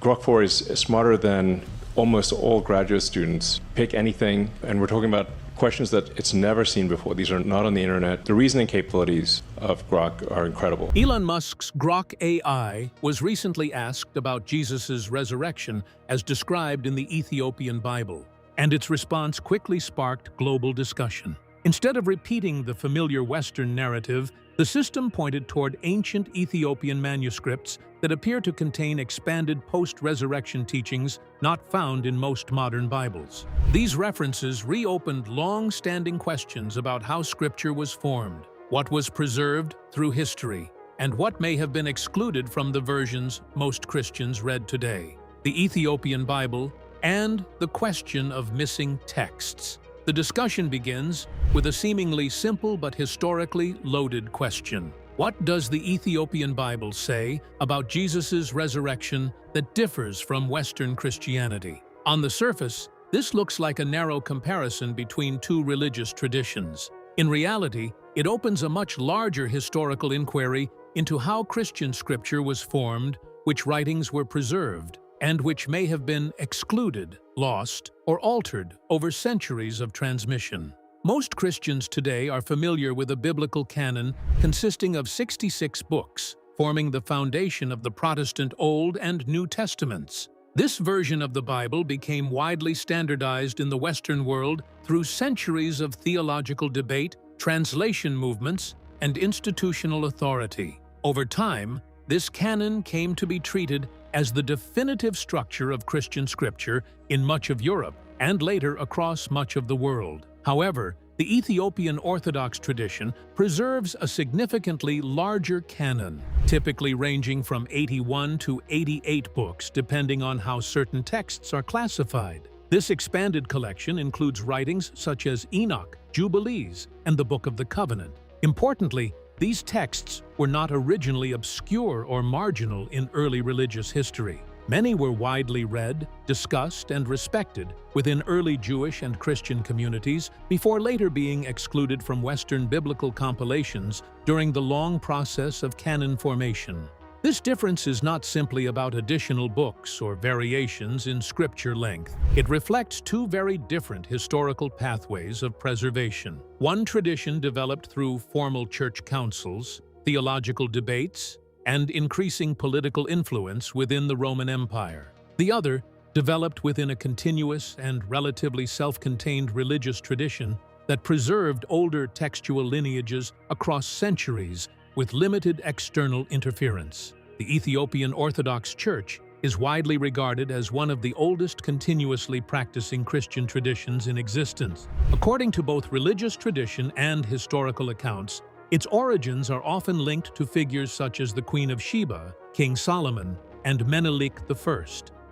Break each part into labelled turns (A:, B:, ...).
A: Grok 4 is smarter than almost all graduate students. Pick anything, and we're talking about questions that it's never seen before. These are not on the internet. The reasoning capabilities of Grok are incredible.
B: Elon Musk's Grok AI was recently asked about Jesus' resurrection as described in the Ethiopian Bible, and its response quickly sparked global discussion. Instead of repeating the familiar Western narrative, the system pointed toward ancient Ethiopian manuscripts that appear to contain expanded post-resurrection teachings not found in most modern Bibles. These references reopened long-standing questions about how Scripture was formed, what was preserved through history, and what may have been excluded from the versions most Christians read today. The Ethiopian Bible and the question of missing texts. The discussion begins with a seemingly simple but historically loaded question. What does the Ethiopian Bible say about Jesus' resurrection that differs from Western Christianity? On the surface, this looks like a narrow comparison between two religious traditions. In reality, it opens a much larger historical inquiry into how Christian scripture was formed, which writings were preserved, and which may have been excluded, lost, or altered over centuries of transmission. Most Christians today are familiar with a biblical canon consisting of 66 books, forming the foundation of the Protestant Old and New Testaments. This version of the Bible became widely standardized in the Western world through centuries of theological debate, translation movements, and institutional authority. Over time, this canon came to be treated as the definitive structure of Christian scripture in much of Europe and later across much of the world. However, the Ethiopian Orthodox tradition preserves a significantly larger canon, typically ranging from 81 to 88 books depending on how certain texts are classified. This expanded collection includes writings such as Enoch, Jubilees, and the Book of the Covenant. Importantly, these texts were not originally obscure or marginal in early religious history. Many were widely read, discussed, and respected within early Jewish and Christian communities before later being excluded from Western biblical compilations during the long process of canon formation. This difference is not simply about additional books or variations in scripture length. It reflects two very different historical pathways of preservation. One tradition developed through formal church councils, theological debates, and increasing political influence within the Roman Empire. The other, developed within a continuous and relatively self-contained religious tradition that preserved older textual lineages across centuries with limited external interference. The Ethiopian Orthodox Church is widely regarded as one of the oldest continuously practicing Christian traditions in existence. According to both religious tradition and historical accounts, its origins are often linked to figures such as the Queen of Sheba, King Solomon, and Menelik I.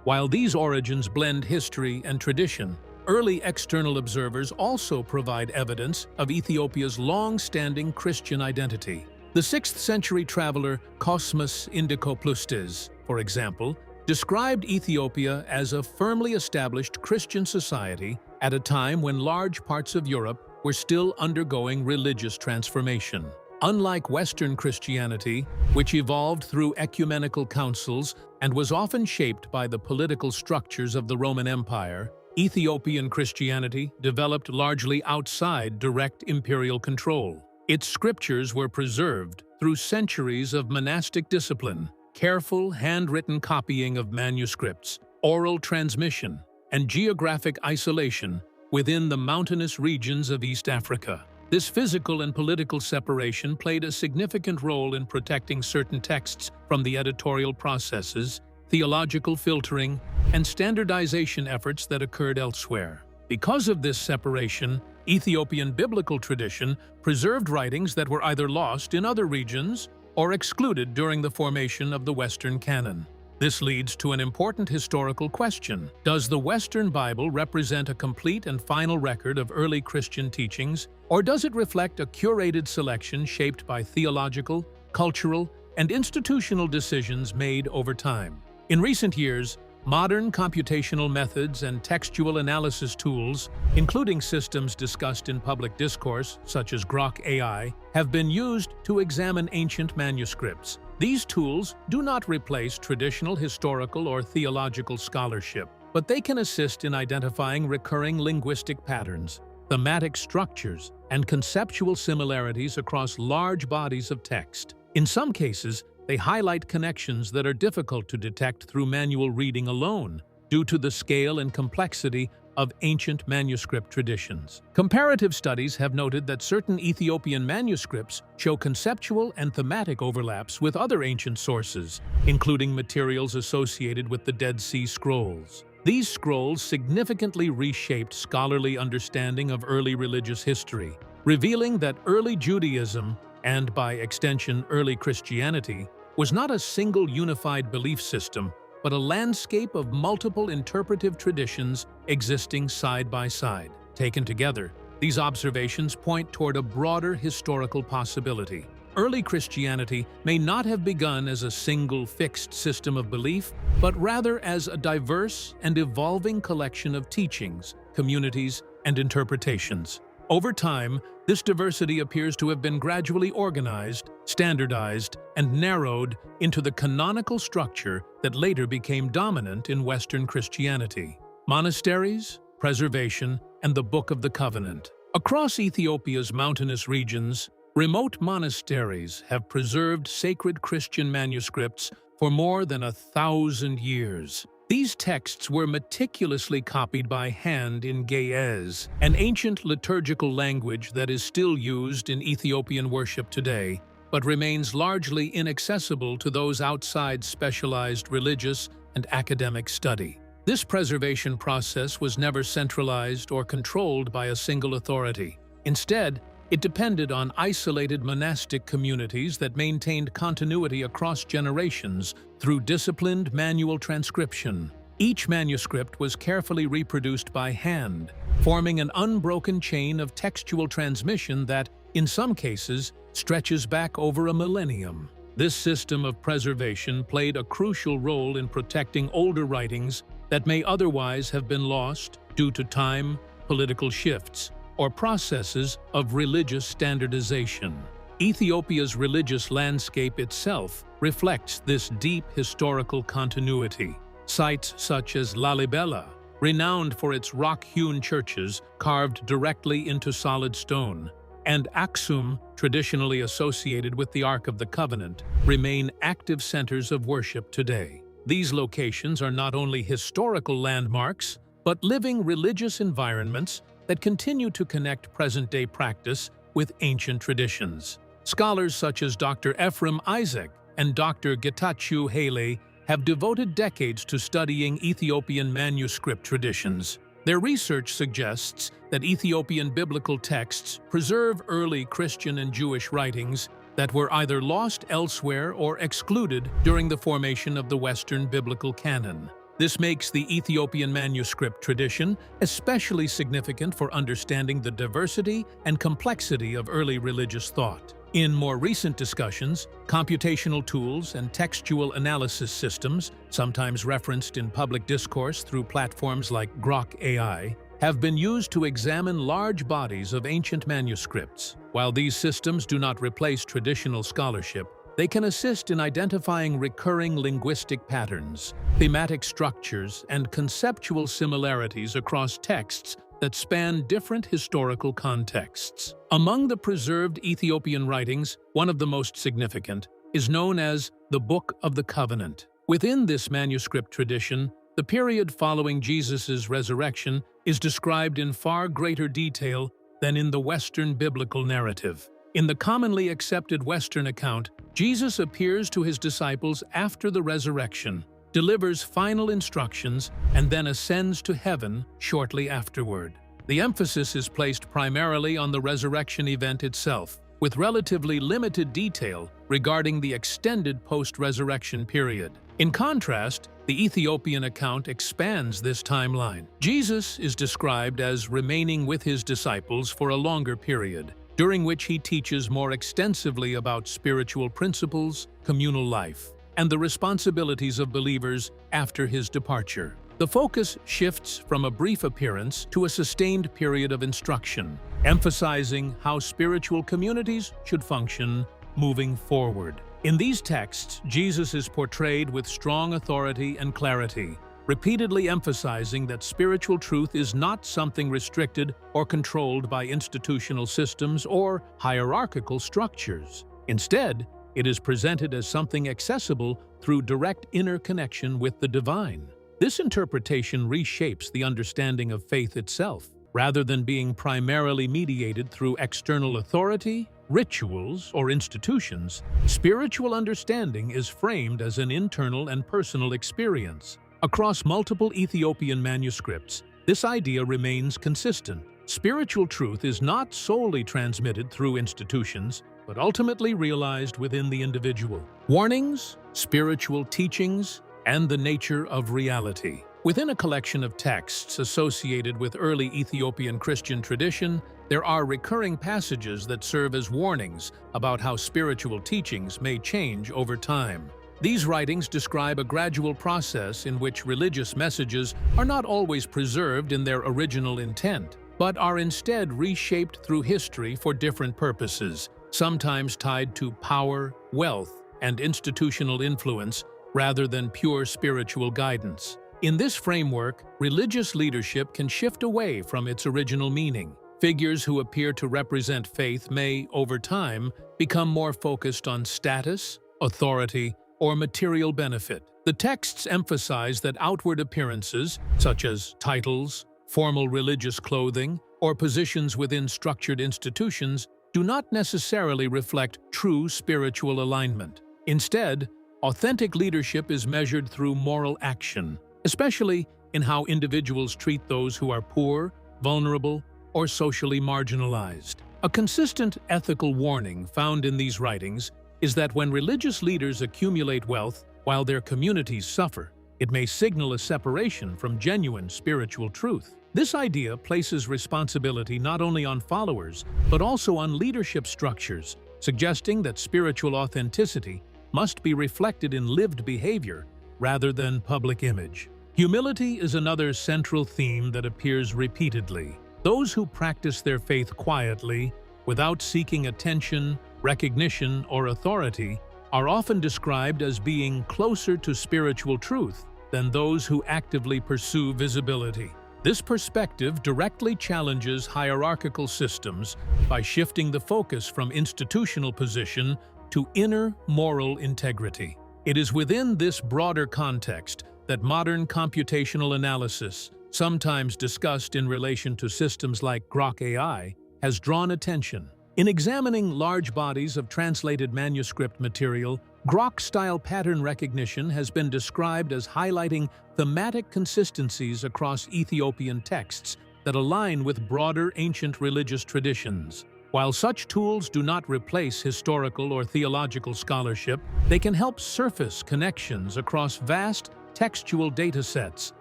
B: While these origins blend history and tradition, early external observers also provide evidence of Ethiopia's long-standing Christian identity. The 6th century traveler Cosmas Indicopleustes, for example, described Ethiopia as a firmly established Christian society at a time when large parts of Europe were still undergoing religious transformation. Unlike Western Christianity, which evolved through ecumenical councils and was often shaped by the political structures of the Roman Empire, Ethiopian Christianity developed largely outside direct imperial control. Its scriptures were preserved through centuries of monastic discipline, careful handwritten copying of manuscripts, oral transmission, and geographic isolation within the mountainous regions of East Africa. This physical and political separation played a significant role in protecting certain texts from the editorial processes, theological filtering, and standardization efforts that occurred elsewhere. Because of this separation, Ethiopian biblical tradition preserved writings that were either lost in other regions or excluded during the formation of the Western canon. This leads to an important historical question. Does the Western Bible represent a complete and final record of early Christian teachings, or does it reflect a curated selection shaped by theological, cultural, and institutional decisions made over time? In recent years, modern computational methods and textual analysis tools, including systems discussed in public discourse, such as Grok AI, have been used to examine ancient manuscripts, These tools do not replace traditional historical or theological scholarship, but they can assist in identifying recurring linguistic patterns, thematic structures, and conceptual similarities across large bodies of text. In some cases, they highlight connections that are difficult to detect through manual reading alone, due to the scale and complexity of ancient manuscript traditions. Comparative studies have noted that certain Ethiopian manuscripts show conceptual and thematic overlaps with other ancient sources, including materials associated with the Dead Sea Scrolls. These scrolls significantly reshaped scholarly understanding of early religious history, revealing that early Judaism, and by extension early Christianity, was not a single unified belief system, but a landscape of multiple interpretive traditions existing side by side. Taken together, these observations point toward a broader historical possibility. Early Christianity may not have begun as a single fixed system of belief, but rather as a diverse and evolving collection of teachings, communities, and interpretations. Over time, this diversity appears to have been gradually organized, standardized, and narrowed into the canonical structure that later became dominant in Western Christianity: monasteries, preservation, and the Book of the Covenant. Across Ethiopia's mountainous regions, remote monasteries have preserved sacred Christian manuscripts for more than 1,000 years. These texts were meticulously copied by hand in Ge'ez, an ancient liturgical language that is still used in Ethiopian worship today, but remains largely inaccessible to those outside specialized religious and academic study. This preservation process was never centralized or controlled by a single authority. Instead, it depended on isolated monastic communities that maintained continuity across generations through disciplined manual transcription. Each manuscript was carefully reproduced by hand, forming an unbroken chain of textual transmission that, in some cases, stretches back over a millennium. This system of preservation played a crucial role in protecting older writings that may otherwise have been lost due to time, political shifts, or processes of religious standardization. Ethiopia's religious landscape itself reflects this deep historical continuity. Sites such as Lalibela, renowned for its rock-hewn churches carved directly into solid stone, and Aksum, traditionally associated with the Ark of the Covenant, remain active centers of worship today. These locations are not only historical landmarks, but living religious environments that continue to connect present-day practice with ancient traditions. Scholars such as Dr. Ephraim Isaac and Dr. Getachew Haile have devoted decades to studying Ethiopian manuscript traditions. Their research suggests that Ethiopian biblical texts preserve early Christian and Jewish writings that were either lost elsewhere or excluded during the formation of the Western biblical canon. This makes the Ethiopian manuscript tradition especially significant for understanding the diversity and complexity of early religious thought. In more recent discussions, computational tools and textual analysis systems, sometimes referenced in public discourse through platforms like Grok AI, have been used to examine large bodies of ancient manuscripts. While these systems do not replace traditional scholarship, they can assist in identifying recurring linguistic patterns, thematic structures, and conceptual similarities across texts that span different historical contexts. Among the preserved Ethiopian writings, one of the most significant is known as the Book of the Covenant. Within this manuscript tradition, the period following Jesus' resurrection is described in far greater detail than in the Western biblical narrative. In the commonly accepted Western account, Jesus appears to his disciples after the resurrection, delivers final instructions, and then ascends to heaven shortly afterward. The emphasis is placed primarily on the resurrection event itself, with relatively limited detail regarding the extended post-resurrection period. In contrast, the Ethiopian account expands this timeline. Jesus is described as remaining with his disciples for a longer period, during which he teaches more extensively about spiritual principles, communal life, and the responsibilities of believers after his departure. The focus shifts from a brief appearance to a sustained period of instruction, emphasizing how spiritual communities should function moving forward. In these texts, Jesus is portrayed with strong authority and clarity, repeatedly emphasizing that spiritual truth is not something restricted or controlled by institutional systems or hierarchical structures. Instead, it is presented as something accessible through direct inner connection with the divine. This interpretation reshapes the understanding of faith itself. Rather than being primarily mediated through external authority, rituals, or institutions, spiritual understanding is framed as an internal and personal experience. Across multiple Ethiopian manuscripts, this idea remains consistent. Spiritual truth is not solely transmitted through institutions, but ultimately realized within the individual. Warnings, spiritual teachings, and the nature of reality. Within a collection of texts associated with early Ethiopian Christian tradition, there are recurring passages that serve as warnings about how spiritual teachings may change over time. These writings describe a gradual process in which religious messages are not always preserved in their original intent, but are instead reshaped through history for different purposes, sometimes tied to power, wealth, and institutional influence rather than pure spiritual guidance. In this framework, religious leadership can shift away from its original meaning. Figures who appear to represent faith may, over time, become more focused on status, authority, or material benefit. The texts emphasize that outward appearances, such as titles, formal religious clothing, or positions within structured institutions, do not necessarily reflect true spiritual alignment. Instead, authentic leadership is measured through moral action, especially in how individuals treat those who are poor, vulnerable, or socially marginalized. A consistent ethical warning found in these writings is that when religious leaders accumulate wealth while their communities suffer, it may signal a separation from genuine spiritual truth. This idea places responsibility not only on followers, but also on leadership structures, suggesting that spiritual authenticity must be reflected in lived behavior rather than public image. Humility is another central theme that appears repeatedly. Those who practice their faith quietly, without seeking attention, recognition, or authority, are often described as being closer to spiritual truth than those who actively pursue visibility. This perspective directly challenges hierarchical systems by shifting the focus from institutional position to inner moral integrity. It is within this broader context that modern computational analysis, sometimes discussed in relation to systems like Grok AI, has drawn attention. In examining large bodies of translated manuscript material, Grok-style pattern recognition has been described as highlighting thematic consistencies across Ethiopian texts that align with broader ancient religious traditions. While such tools do not replace historical or theological scholarship, they can help surface connections across vast textual datasets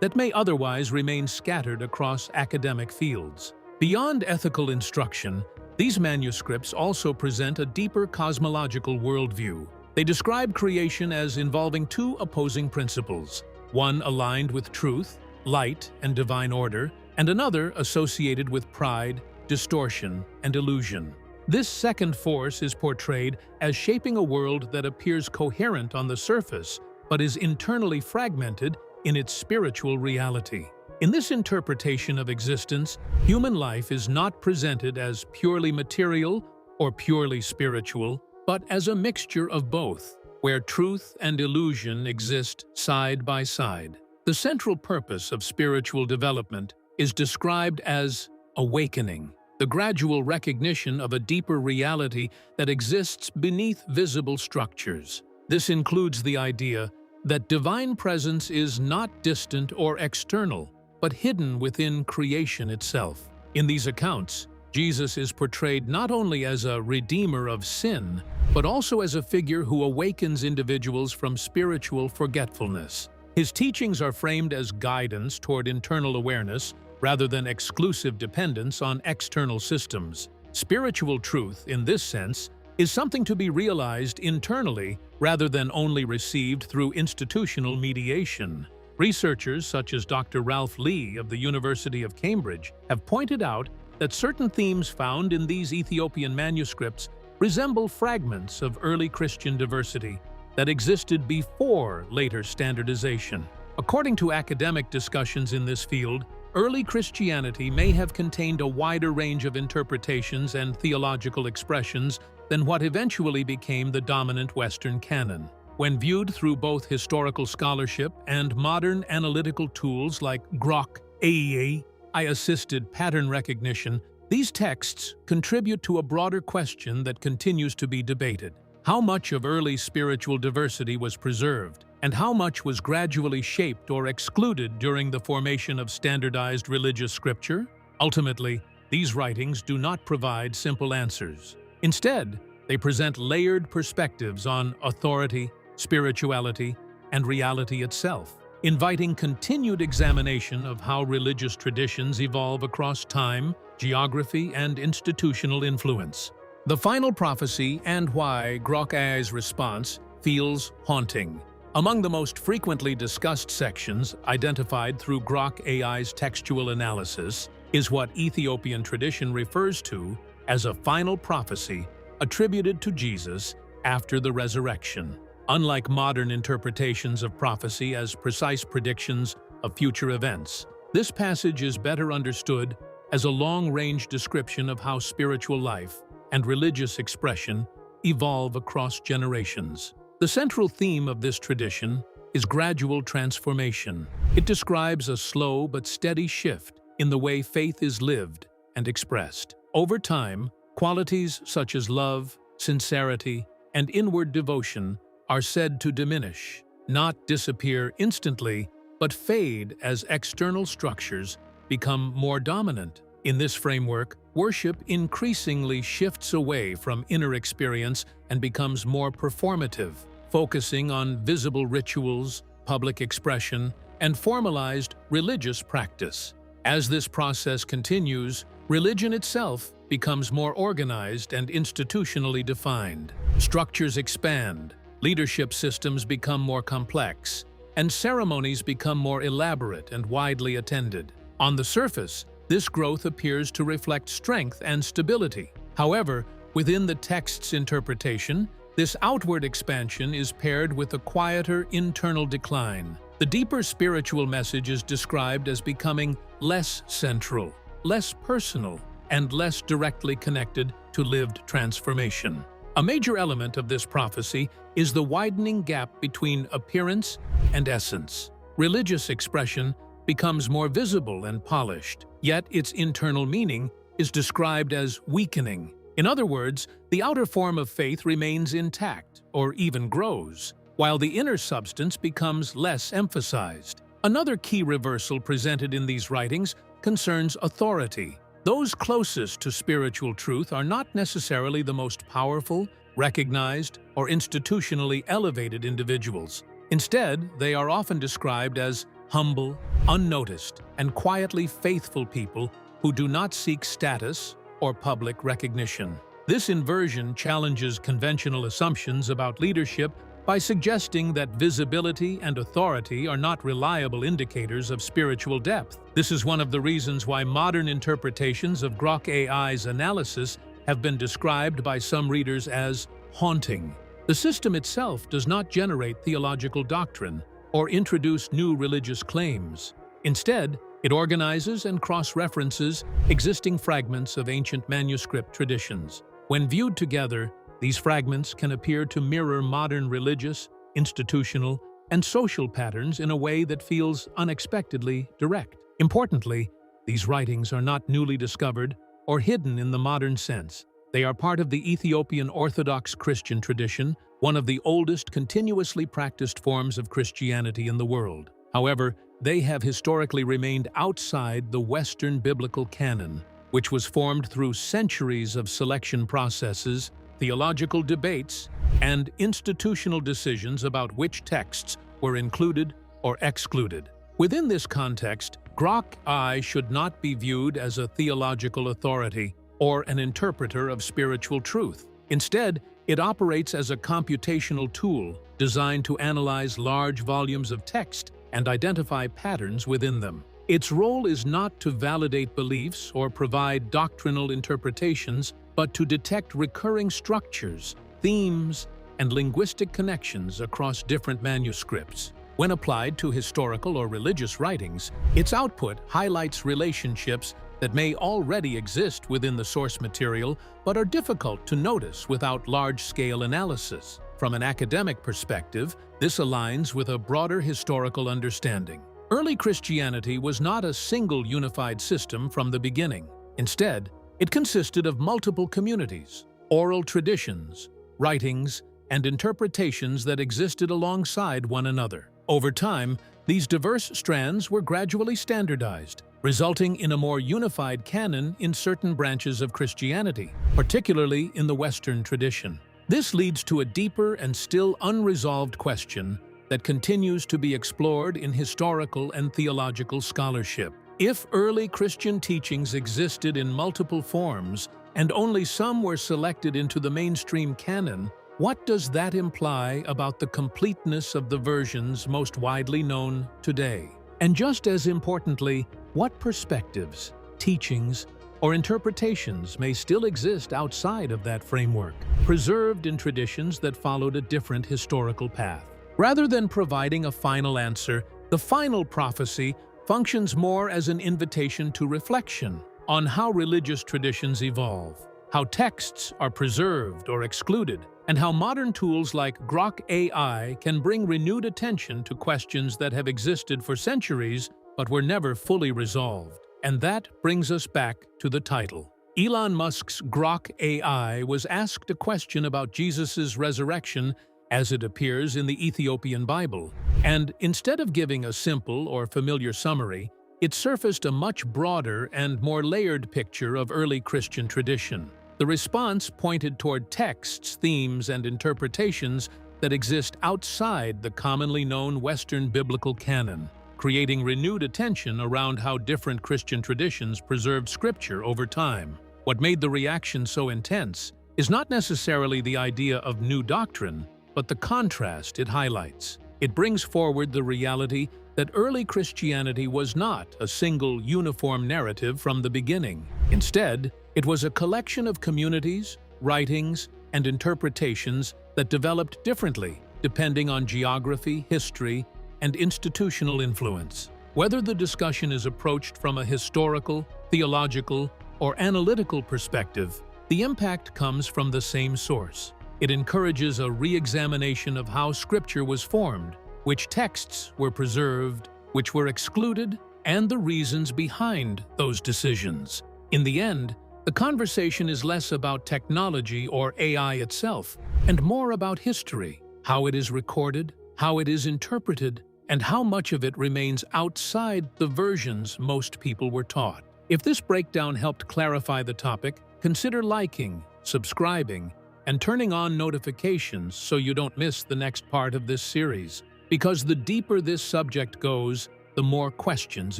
B: that may otherwise remain scattered across academic fields. Beyond ethical instruction, these manuscripts also present a deeper cosmological worldview. They describe creation as involving two opposing principles, one aligned with truth, light, and divine order, and another associated with pride, distortion, and illusion. This second force is portrayed as shaping a world that appears coherent on the surface, but is internally fragmented in its spiritual reality. In this interpretation of existence, human life is not presented as purely material or purely spiritual, but as a mixture of both, where truth and illusion exist side by side. The central purpose of spiritual development is described as awakening, the gradual recognition of a deeper reality that exists beneath visible structures. This includes the idea that divine presence is not distant or external, but hidden within creation itself. In these accounts, Jesus is portrayed not only as a redeemer of sin, but also as a figure who awakens individuals from spiritual forgetfulness. His teachings are framed as guidance toward internal awareness rather than exclusive dependence on external systems. Spiritual truth, in this sense, is something to be realized internally rather than only received through institutional mediation. Researchers such as Dr. Ralph Lee of the University of Cambridge have pointed out that certain themes found in these Ethiopian manuscripts resemble fragments of early Christian diversity that existed before later standardization. According to academic discussions in this field, early Christianity may have contained a wider range of interpretations and theological expressions than what eventually became the dominant Western canon. When viewed through both historical scholarship and modern analytical tools like Grok, AI-assisted pattern recognition, these texts contribute to a broader question that continues to be debated. How much of early spiritual diversity was preserved, and how much was gradually shaped or excluded during the formation of standardized religious scripture? Ultimately, these writings do not provide simple answers. Instead, they present layered perspectives on authority, spirituality, and reality itself, inviting continued examination of how religious traditions evolve across time, geography, and institutional influence. The final prophecy and why Grok AI's response feels haunting. Among the most frequently discussed sections identified through Grok AI's textual analysis is what Ethiopian tradition refers to as a final prophecy attributed to Jesus after the resurrection. Unlike modern interpretations of prophecy as precise predictions of future events, this passage is better understood as a long-range description of how spiritual life and religious expression evolve across generations. The central theme of this tradition is gradual transformation. It describes a slow but steady shift in the way faith is lived and expressed. Over time, qualities such as love, sincerity, and inward devotion are said to diminish, not disappear instantly, but fade as external structures become more dominant. In this framework, worship increasingly shifts away from inner experience and becomes more performative, focusing on visible rituals, public expression, and formalized religious practice. As this process continues, religion itself becomes more organized and institutionally defined. Structures expand, leadership systems become more complex, and ceremonies become more elaborate and widely attended. On the surface, this growth appears to reflect strength and stability. However, within the text's interpretation, this outward expansion is paired with a quieter internal decline. The deeper spiritual message is described as becoming less central, less personal, and less directly connected to lived transformation. A major element of this prophecy is the widening gap between appearance and essence. Religious expression becomes more visible and polished, yet its internal meaning is described as weakening. In other words, the outer form of faith remains intact or even grows, while the inner substance becomes less emphasized. Another key reversal presented in these writings concerns authority. Those closest to spiritual truth are not necessarily the most powerful, recognized, or institutionally elevated individuals. Instead, they are often described as humble, unnoticed, and quietly faithful people who do not seek status or public recognition. This inversion challenges conventional assumptions about leadership by suggesting that visibility and authority are not reliable indicators of spiritual depth. This is one of the reasons why modern interpretations of Grok AI's analysis have been described by some readers as haunting. The system itself does not generate theological doctrine or introduce new religious claims. Instead, it organizes and cross-references existing fragments of ancient manuscript traditions. When viewed together, these fragments can appear to mirror modern religious, institutional, and social patterns in a way that feels unexpectedly direct. Importantly, these writings are not newly discovered or hidden in the modern sense. They are part of the Ethiopian Orthodox Christian tradition, one of the oldest continuously practiced forms of Christianity in the world. However, they have historically remained outside the Western biblical canon, which was formed through centuries of selection processes, theological debates, and institutional decisions about which texts were included or excluded. Within this context, Grok AI should not be viewed as a theological authority or an interpreter of spiritual truth. Instead, it operates as a computational tool designed to analyze large volumes of text and identify patterns within them. Its role is not to validate beliefs or provide doctrinal interpretations, but to detect recurring structures, themes, and linguistic connections across different manuscripts. When applied to historical or religious writings, its output highlights relationships that may already exist within the source material but are difficult to notice without large-scale analysis. From an academic perspective, this aligns with a broader historical understanding. Early Christianity was not a single unified system from the beginning. Instead, it consisted of multiple communities, oral traditions, writings, and interpretations that existed alongside one another. Over time, these diverse strands were gradually standardized, resulting in a more unified canon in certain branches of Christianity, particularly in the Western tradition. This leads to a deeper and still unresolved question that continues to be explored in historical and theological scholarship. If early Christian teachings existed in multiple forms and only some were selected into the mainstream canon, what does that imply about the completeness of the versions most widely known today? And just as importantly, what perspectives, teachings, or interpretations may still exist outside of that framework, preserved in traditions that followed a different historical path? Rather than providing a final answer, the final prophecy functions more as an invitation to reflection on how religious traditions evolve, how texts are preserved or excluded, and how modern tools like Grok AI can bring renewed attention to questions that have existed for centuries but were never fully resolved. And that brings us back to the title. Elon Musk's Grok AI was asked a question about Jesus' resurrection as it appears in the Ethiopian Bible, and instead of giving a simple or familiar summary, it surfaced a much broader and more layered picture of early Christian tradition. The response pointed toward texts, themes, and interpretations that exist outside the commonly known Western biblical canon, creating renewed attention around how different Christian traditions preserved Scripture over time. What made the reaction so intense is not necessarily the idea of new doctrine, but the contrast it highlights. It brings forward the reality that early Christianity was not a single uniform narrative from the beginning. Instead, it was a collection of communities, writings, and interpretations that developed differently depending on geography, history, and institutional influence. Whether the discussion is approached from a historical, theological, or analytical perspective, the impact comes from the same source. It encourages a re-examination of how Scripture was formed, which texts were preserved, which were excluded, and the reasons behind those decisions. In the end, the conversation is less about technology or AI itself, and more about history, how it is recorded, how it is interpreted, and how much of it remains outside the versions most people were taught. If this breakdown helped clarify the topic, consider liking, subscribing, and turning on notifications so you don't miss the next part of this series, because the deeper this subject goes, the more questions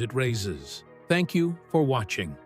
B: it raises. Thank you for watching.